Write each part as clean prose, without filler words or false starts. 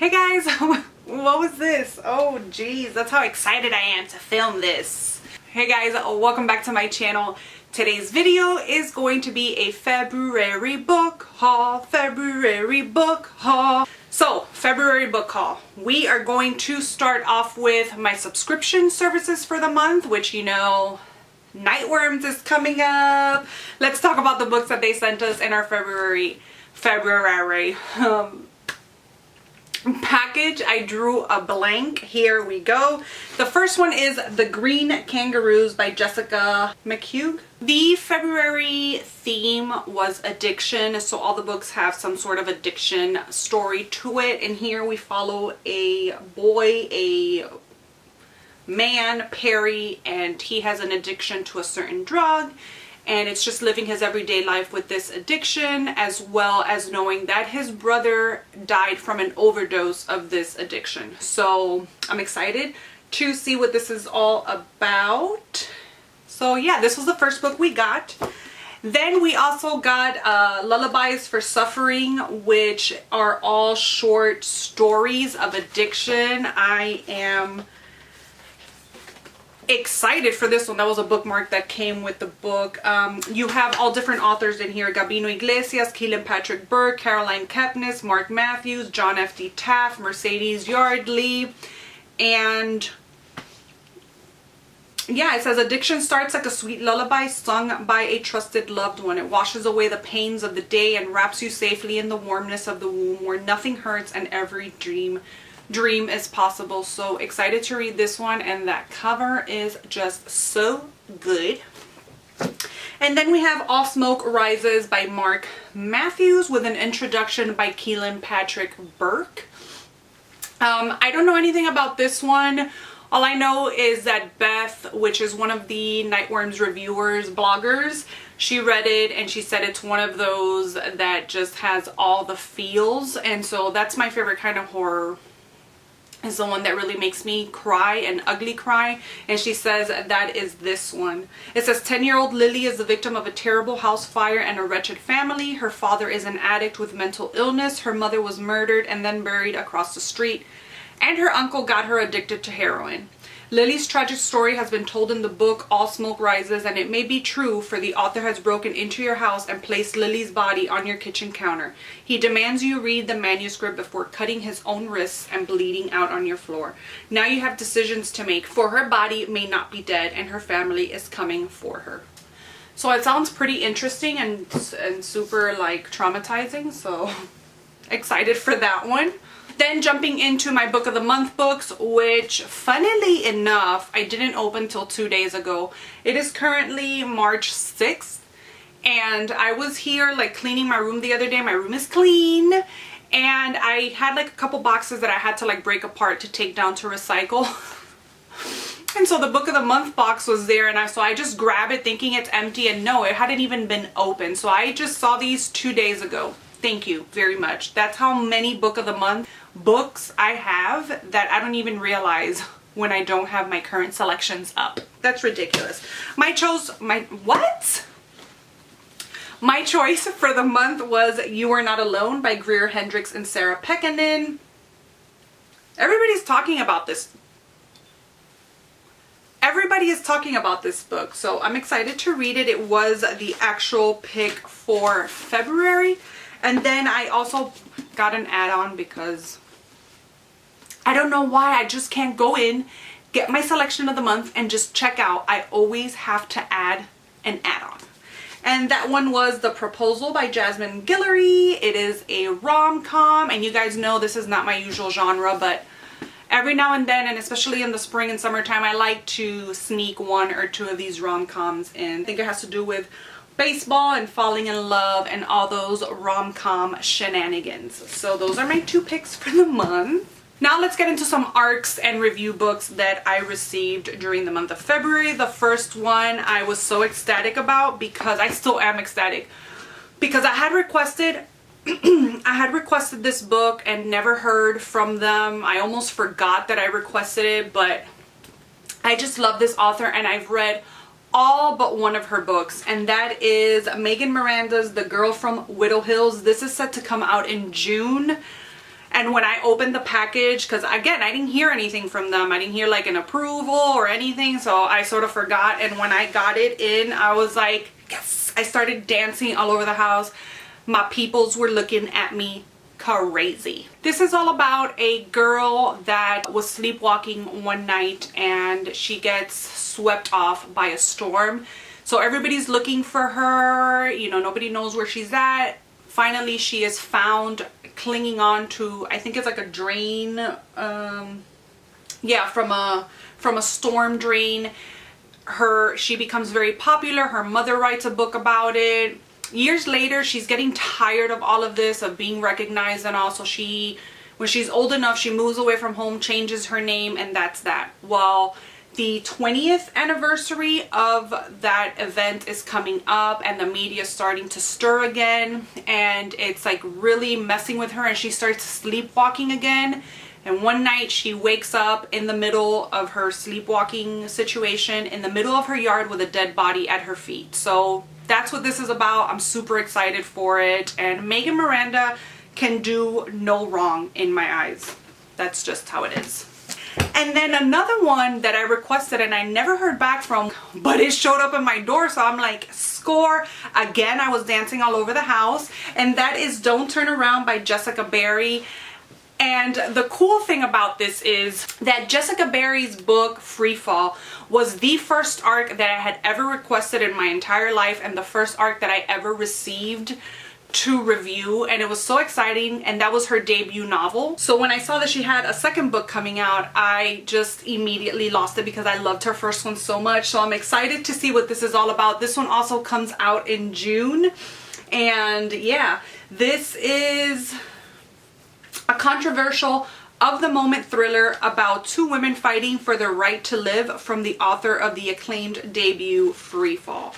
Hey guys, what was this? Oh geez, that's how excited I am to film this. Hey guys, welcome back to my channel. Today's video is going to be a February book haul. So, February book haul. We are going to start off with my subscription services for the month, which you know, Nightworms is coming up. Let's talk about the books that they sent us in our February package. I drew a blank. Here we go. The first one is The Green Kangaroos by Jessica McHugh. The February theme was addiction, so all the books have some sort of addiction story to it, and here we follow a boy, a man, Perry, and he has an addiction to a certain drug, and it's just living his everyday life with this addiction, as well as knowing that his brother died from an overdose of this addiction. So I'm excited to see what this is all about. So yeah, this was the first book we got. Then we also got Lullabies for Suffering, which are all short stories of addiction. I am excited for this one. That was a bookmark that came with the book. You have all different authors in here: Gabino Iglesias, Keelan Patrick Burke, Caroline Kepnes, Mark Matthews, John F.D. Taft, Mercedes Yardley, and yeah, it says addiction starts like a sweet lullaby sung by a trusted loved one. It washes away the pains of the day and wraps you safely in the warmness of the womb where nothing hurts and every dream is possible. So excited to read this one, and that cover is just so good. And then we have All Smoke Rises by Mark Matthews with an introduction by Keelan Patrick Burke. I don't know anything about this one. All I know is that Beth, which is one of the Nightworms reviewers, bloggers, she read it and she said it's one of those that just has all the feels, and so that's my favorite kind of horror, is the one that really makes me cry and ugly cry, and she says that is this one. It says 10-year-old Lily is the victim of a terrible house fire and a wretched family. Her father is an addict with mental illness. Her mother was murdered and then buried across the street, and her uncle got her addicted to heroin. Lily's tragic story has been told in the book All Smoke Rises, and it may be true, for the author has broken into your house and placed Lily's body on your kitchen counter. He demands you read the manuscript before cutting his own wrists and bleeding out on your floor. Now you have decisions to make, for her body may not be dead and her family is coming for her. So it sounds pretty interesting and super like traumatizing, so excited for that one. Then jumping into my book of the month books, which funnily enough I didn't open till 2 days ago. It is currently March 6th, and I was here like cleaning my room the other day. My room is clean, and I had like a couple boxes that I had to like break apart to take down to recycle. And so the book of the month box was there, and so I just grabbed it thinking it's empty, and no, it hadn't even been opened. So I just saw these 2 days ago. Thank you very much. That's how many book of the month books I have that I don't even realize when I don't have my current selections up. That's ridiculous. My choice for the month was You Are Not Alone by Greer Hendricks and Sarah Pekkanen. Everybody's talking about this. Everybody is talking about this book, so I'm excited to read it. It was the actual pick for February. And then I also got an add-on because I don't know why, I just can't go in, get my selection of the month, and just check out. I always have to add an add-on. And that one was The Proposal by Jasmine Guillory. It is a rom-com, and you guys know this is not my usual genre, but every now and then, and especially in the spring and summertime, I like to sneak one or two of these rom-coms in. I think it has to do with baseball and falling in love and all those rom-com shenanigans. So those are my two picks for the month. Now let's get into some ARCs and review books that I received during the month of February. The first one I was so ecstatic about, because I still am ecstatic, because I had requested this book and never heard from them. I almost forgot that I requested it, but I just love this author, and I've read all but one of her books, and that is Megan Miranda's The Girl from Widow Hills. This is set to come out in June, And when I opened the package, because again, I didn't hear anything from them. I didn't hear like an approval or anything. So I sort of forgot. And when I got it in, I was like, yes. I started dancing all over the house. My peoples were looking at me crazy. This is all about a girl that was sleepwalking one night and she gets swept off by a storm. So everybody's looking for her. You know, nobody knows where she's at. Finally, she is found clinging on to, I think it's like a drain, yeah, from a storm drain. She becomes very popular. Her mother writes a book about it. Years later, she's getting tired of all of this, of being recognized and all. So when she's old enough, she moves away from home, changes her name, and that's that. Well, the 20th anniversary of that event is coming up and the media is starting to stir again, and it's like really messing with her, and she starts sleepwalking again. And one night she wakes up in the middle of her sleepwalking situation in the middle of her yard with a dead body at her feet. So that's what this is about. I'm super excited for it, and Megan Miranda can do no wrong in my eyes. That's just how it is. And then another one that I requested and I never heard back from, but it showed up at my door, so I'm like, score. Again, I was dancing all over the house, and that is Don't Turn Around by Jessica Barry. And the cool thing about this is that Jessica Barry's book, Free Fall, was the first arc that I had ever requested in my entire life, and the first arc that I ever received to review, and it was so exciting. And that was her debut novel. So when I saw that she had a second book coming out, I just immediately lost it because I loved her first one so much. So I'm excited to see what this is all about. This one also comes out in June, and yeah, this is a controversial of the moment thriller about two women fighting for their right to live, from the author of the acclaimed debut Free Fall.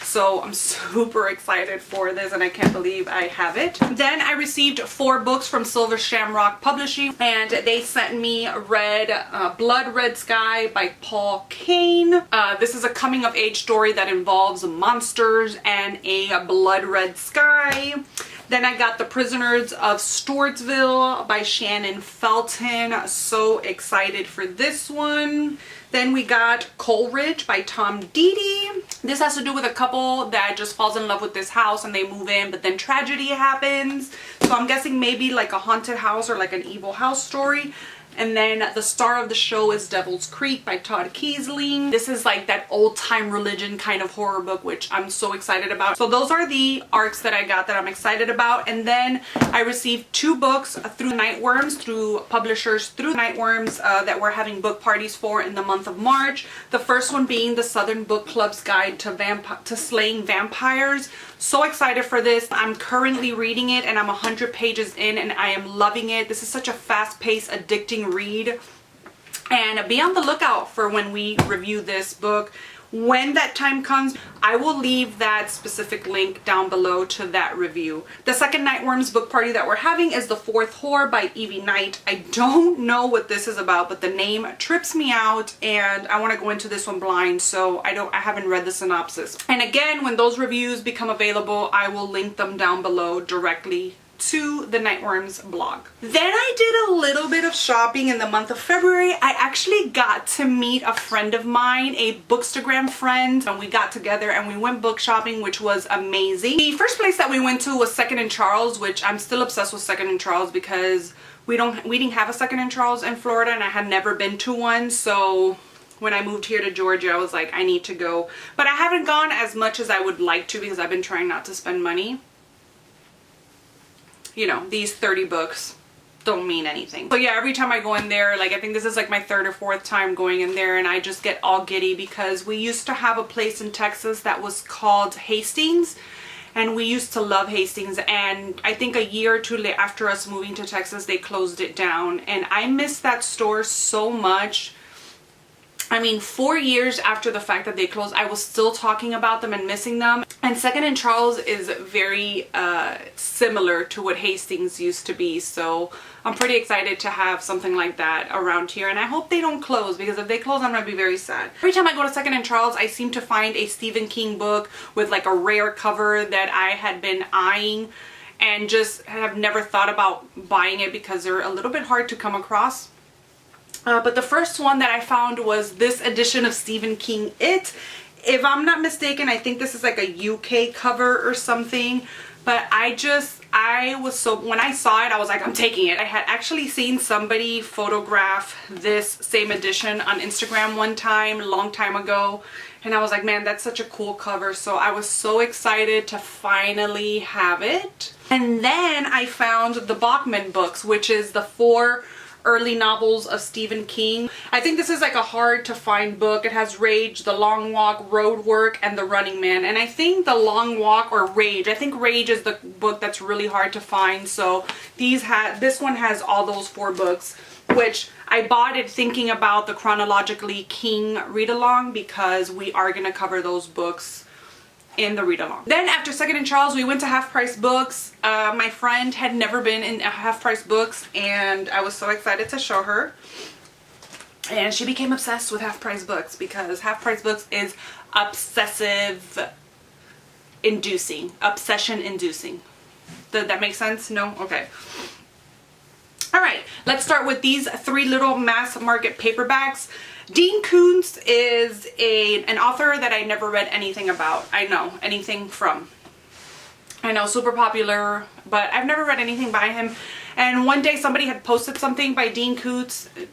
So I'm super excited for this, and I can't believe I have it. Then I received 4 books from Silver Shamrock Publishing, and they sent me Blood Red Sky by Paul Kane. This is a coming of age story that involves monsters and a blood red sky. Then I got The Prisoners of Stewartsville by Shannon Felton. So excited for this one. Then we got Coleridge by Tom Deedy. This has to do with a couple that just falls in love with this house and they move in, but then tragedy happens. So I'm guessing maybe like a haunted house or like an evil house story. And then the star of the show is Devil's Creek by Todd Kiesling. This is like that old time religion kind of horror book, which I'm so excited about. So those are the arcs that I got that I'm excited about. And then I received 2 books through Nightworms, through publishers through Nightworms that we're having book parties for in the month of March. The first one being the Southern Book Club's Guide to Slaying Vampires. So excited for this. I'm currently reading it and I'm 100 pages in and I am loving it. This is such a fast-paced, addicting read. And be on the lookout for when we review this book. When that time comes, I will leave that specific link down below to that review. The second Nightworms book party that we're having is The Fourth Whore by Evie Knight. I don't know what this is about, but the name trips me out and I want to go into this one blind, so I haven't read the synopsis. And again, when those reviews become available, I will link them down below directly to the Nightworms blog. Then I did a little bit of shopping in the month of February. I actually got to meet a friend of mine, a Bookstagram friend, and we got together and we went book shopping, which was amazing. The first place that we went to was Second and Charles, which I'm still obsessed with Second and Charles because we didn't have a Second and Charles in Florida and I had never been to one. So when I moved here to Georgia, I was like, I need to go. But I haven't gone as much as I would like to because I've been trying not to spend money. You know, these 30 books don't mean anything. So yeah, every time I go in there, like I think this is like my 3rd or 4th time going in there, and I just get all giddy because we used to have a place in Texas that was called Hastings, and we used to love Hastings, and I think a year or 2 after us moving to Texas, they closed it down, and I miss that store so much. I mean, 4 years after the fact that they closed, I was still talking about them and missing them. And Second and Charles is very similar to what Hastings used to be. So I'm pretty excited to have something like that around here. And I hope they don't close, because if they close, I'm going to be very sad. Every time I go to Second and Charles, I seem to find a Stephen King book with like a rare cover that I had been eyeing. and just have never thought about buying it because they're a little bit hard to come across. But the first one that I found was this edition of Stephen King It. If I'm not mistaken, I think this is like a UK cover or something. But I was so, when I saw it, I was like, I'm taking it. I had actually seen somebody photograph this same edition on Instagram one time, a long time ago. And I was like, man, that's such a cool cover. So I was so excited to finally have it. And then I found the Bachman books, which is the 4 early novels of Stephen King. I think this is like a hard to find book. It has Rage, The Long Walk, Road Work, and The Running Man. And I think The Long Walk, or Rage, I think Rage is the book that's really hard to find. So this one has all those 4 books, which I bought it thinking about the chronologically King read-along, because we are going to cover those books in the read-along. Then after Second and Charles, we went to Half Price Books. My friend had never been in Half Price Books, and I was so excited to show her. And she became obsessed with Half Price Books because Half Price Books is obsession-inducing. Did that make sense? No? Okay. Alright, let's start with these 3 little mass market paperbacks. Dean Koontz is an author that I never read anything about. Anything from. I know, super popular, but I've never read anything by him. And one day somebody had posted something by Dean Koontz. I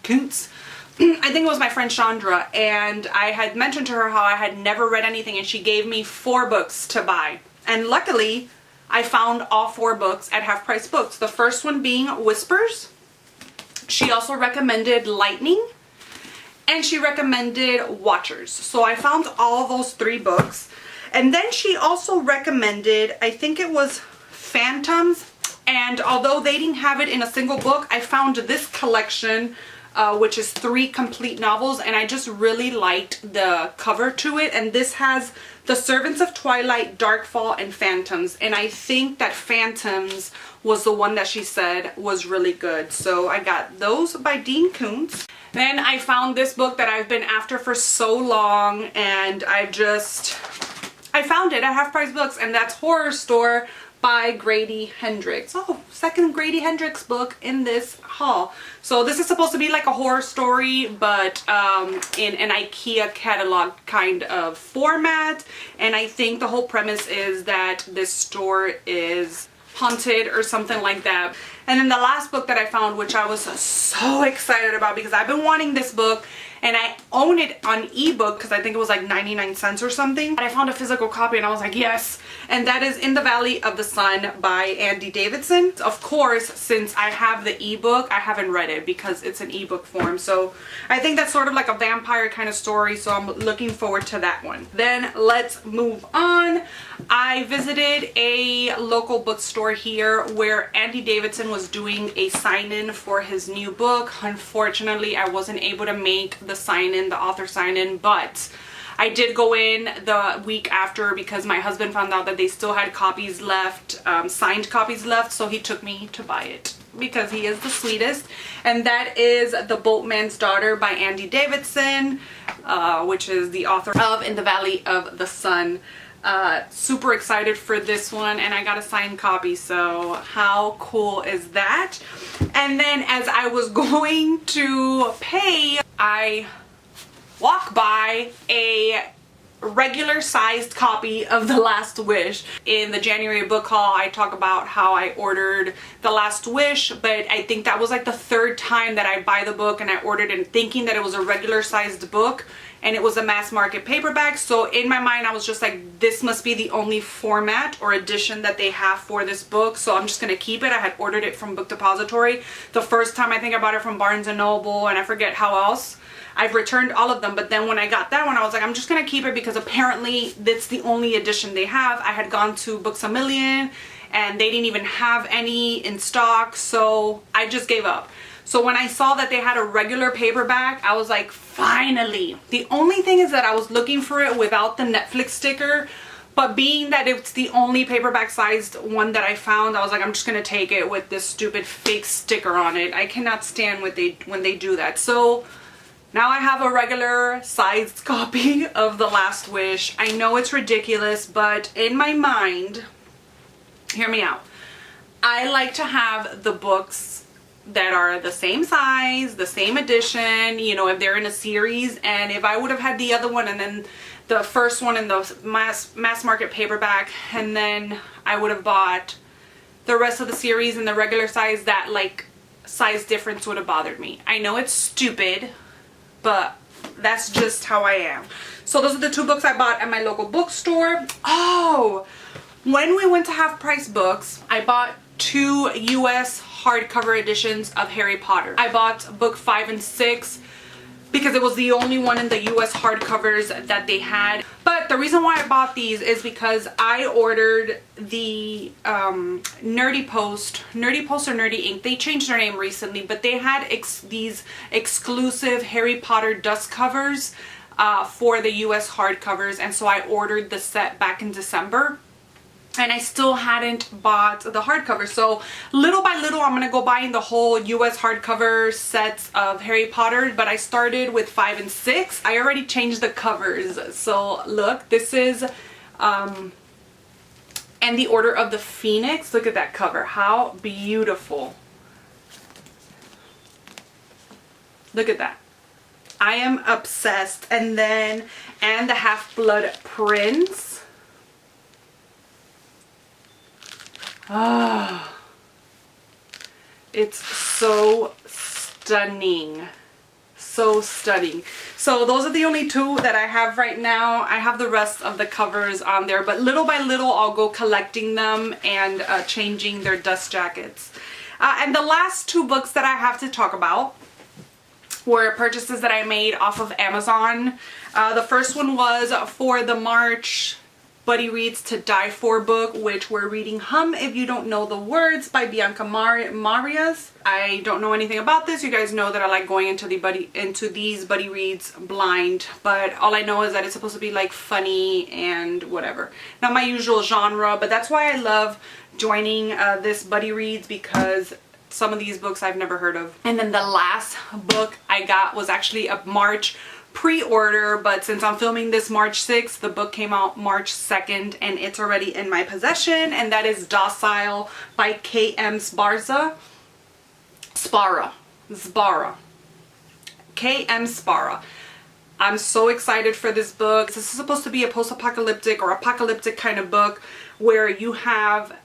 think it was my friend Chandra, and I had mentioned to her how I had never read anything, and she gave me 4 books to buy. And luckily, I found all 4 books at Half Price Books. The first one being Whispers. She also recommended Lightning. And she recommended Watchers. So I found all of those 3 books. And then she also recommended, I think it was Phantoms. And although they didn't have it in a single book, I found this collection, which is 3 complete novels. And I just really liked the cover to it. And this has The Servants of Twilight, Darkfall, and Phantoms. And I think that Phantoms was the one that she said was really good. So I got those by Dean Koontz. Then I found this book that I've been after for so long, and I found it at Half Price Books, and that's Horror Store by Grady Hendrix. Oh, second Grady Hendrix book in this haul. So this is supposed to be like a horror story, but in an IKEA catalog kind of format. And I think the whole premise is that this store is haunted or something like that. And then the last book that I found, which I was so excited about because I've been wanting this book, and I own it on ebook because I think it was like 99 cents or something. But I found a physical copy and I was like, yes. And that is In the Valley of the Sun by Andy Davidson. Of course, since I have the ebook, I haven't read it because it's an ebook form. So I think that's sort of like a vampire kind of story. So I'm looking forward to that one. Then let's move on. I visited a local bookstore here where Andy Davidson was doing a sign-in for his new book. Unfortunately, I wasn't able to make the sign-in, the author sign-in, but I did go in the week after because my husband found out that they still had copies left, signed copies left, so he took me to buy it because he is the sweetest. And that is The Boatman's Daughter by Andy Davidson, which is the author of In the Valley of the Sun. Super excited for this one, and I got a signed copy, so how cool is that? And then as I was going to pay, I walked by a regular sized copy of The Last Wish. In the January book haul, I talk about how I ordered The Last Wish, but I think that was like the 3rd time that I buy the book, and I ordered it thinking that it was a regular sized book, and it was a mass market paperback. So in my mind, I was just like, this must be the only format or edition that they have for this book, so I'm just gonna keep it. I had ordered it from Book Depository. The first time I think I bought it from Barnes & Noble, and I forget how else. I've returned all of them, but then when I got that one, I was like, I'm just gonna keep it because apparently that's the only edition they have. I had gone to Books A Million and they didn't even have any in stock, so I just gave up. So when I saw that they had a regular paperback, I was like, finally. The only thing is that I was looking for it without the Netflix sticker, but being that it's the only paperback sized one that I found, I was like, I'm just gonna take it with this stupid fake sticker on it. I cannot stand when they do that. So now I have a regular sized copy of The Last Wish. I know it's ridiculous, but in my mind, hear me out. I like to have the books that are the same size, the same edition, you know, if they're in a series. And if I would have had the other one and then the first one in the mass market paperback, and then I would have bought the rest of the series in the regular size, that like size difference would have bothered me. I know it's stupid, but that's just how I am. So those are the 2 books I bought at my local bookstore. Oh, when we went to Half Price Books, I bought 2 US hardcover editions of Harry Potter. I bought book 5 and 6 because it was the only one in the US hardcovers that they had. But the reason why I bought these is because I ordered the Nerdy Post or Nerdy Ink. They changed their name recently, but they had these exclusive Harry Potter dust covers for the US hardcovers, and so I ordered the set back in December. And I still hadn't bought the hardcover. So little by little, I'm going to go buying the whole US hardcover sets of Harry Potter. But I started with 5 and 6. I already changed the covers. So look, this is And the Order of the Phoenix. Look at that cover. How beautiful. Look at that. I am obsessed. And then, and the Half-Blood Prince. Ah, it's so stunning. So stunning. So those are the only 2 that I have right now. I have the rest of the covers on there, but little by little I'll go collecting them and changing their dust jackets. And the last 2 books that I have to talk about were purchases that I made off of Amazon. The first one was for the March Buddy Reads to Die For book, which we're reading Hum If You Don't Know the Words by Bianca Marias. I don't know anything about this. You guys know that I like going into these Buddy Reads blind, but all I know is that it's supposed to be like funny and whatever. Not my usual genre, but that's why I love joining this Buddy Reads, because some of these books I've never heard of. And then the last book I got was actually a March pre-order, but since I'm filming this March 6th, the book came out March 2nd and it's already in my possession, and that is Docile by K.M. Sbarra. K.M. Sbarra. I'm so excited for this book. This is supposed to be a post-apocalyptic or apocalyptic kind of book where you have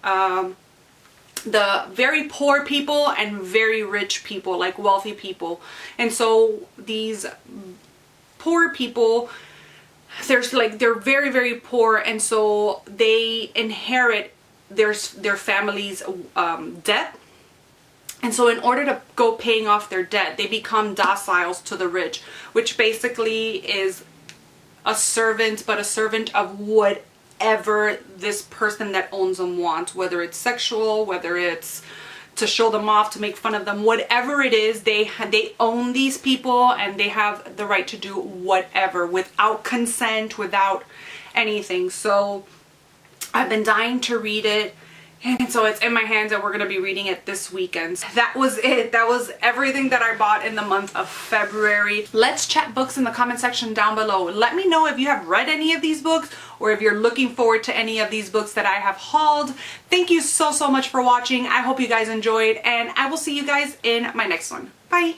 the very poor people and very rich people, like wealthy people. And so these poor people, they're very, very poor, and so they inherit their family's debt. And so in order to go paying off their debt, they become dociles to the rich, which basically is a servant, but a servant of whatever this person that owns them wants, whether it's sexual, whether it's to show them off, to make fun of them, whatever it is, they own these people and they have the right to do whatever without consent, without anything. So I've been dying to read it, and so it's in my hands and we're going to be reading it this weekend. That was it. That was everything that I bought in the month of February. Let's chat books in the comment section down below. Let me know if you have read any of these books or if you're looking forward to any of these books that I have hauled. Thank you so much for watching. I hope you guys enjoyed, and I will see you guys in my next one. Bye!